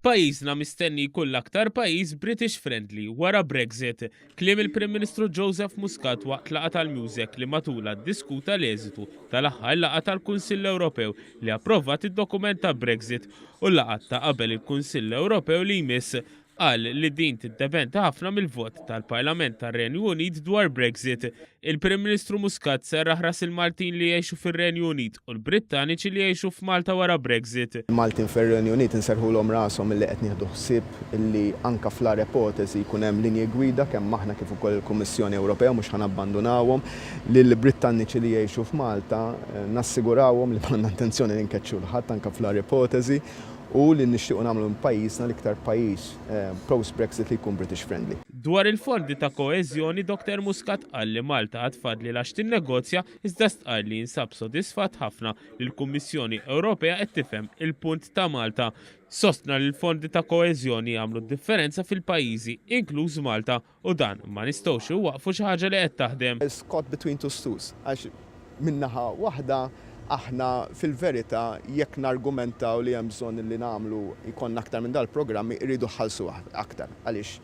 Pajjiżna mistenni jkun l-aktar pajjiż British friendly wara Brexit, kliem il-Prim Ministru Joseph Muscat waqt laqgħa tal-Musec li matula ddiskuta l-eżitu tal-aħħar laqgħa tal-Kunsill Ewropew li approvat id-dokument ta' Brexit u laqgħa ta' qabel il-Kunsill Ewropew li jmiss qal li din tiddependi ħafna mill-vot tal-Parlament tar-Renju Unit dwar Brexit. Il-Prim Ministru Muscat serraħ ras il-Maltin li jgħixu fir-Renju Unit u l-Brittaniċi li jgħixu f'Malta wara Brexit. Maltin fir-Renju Unit inserħulhom rashom milli qed nieħdu ħsieb illi anke fl-ar ipotesi jkun hemm linji gwida kemm aħna kif ukoll il-Kummissjoni Ewropea mhux ħanabbandunawhom lill-Brittaniċi li jgħixu f'Malta nassigurawhom li m'għandna intenzjoni li nkeċċu l-ħadd anke fl-ar ipotesi u li nixtiequ nagħmlu pajjiżna l-iktar pajjiż post-Brexit li jkun British friendly. Dwar il-fondi ta' koeżjoni, Dr. Muscat qal li Malta għad fadli għax tinnegozja iżda stqar li jinsab sodisfatt ħafna li l-Kummissjoni Ewropea qed tifhem il-punt ta' Malta. Sostna li l-fondi ta' koeżjoni jagħmlu differenza fil-pajjiżi, inkluż Malta, u dan ma nistgħux waqfu xi ħaġa li qed taħdem. Caught between two stools għax minnaħa waħda aħna fil-verità jekk nargumentaw li hemm bżonn li nagħmlu jkollna aktar minn dal-programmi jridu ħallsu aktar għaliex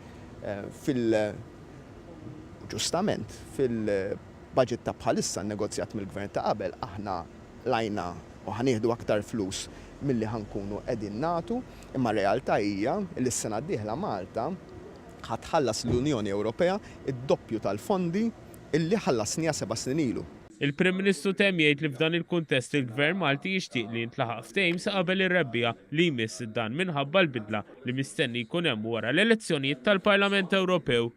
ġustament fil-budget ta' bħalissa negozjat mill-gvern ta' qabel aħna lajna u ħanieħdu aktar flus milli ħankunu qegħdin nagħtu, imma realtà hija li s-sena d-dieħla Malta ħatħallas l-Unjoni Ewropea id-doppju tal-fondi illi ħallasnija 7 snin ilu. Il-Prim Ministru temm jgħid li f'dan il-kuntest il-Gvern Malti jixtieq li jintlaħaq ftehim sa qabel ir-rebbija li jmiss dan minħabba l-bidla li mistenni jkun hemm wara l-elezzjonijiet tal-Parlament Ewropew.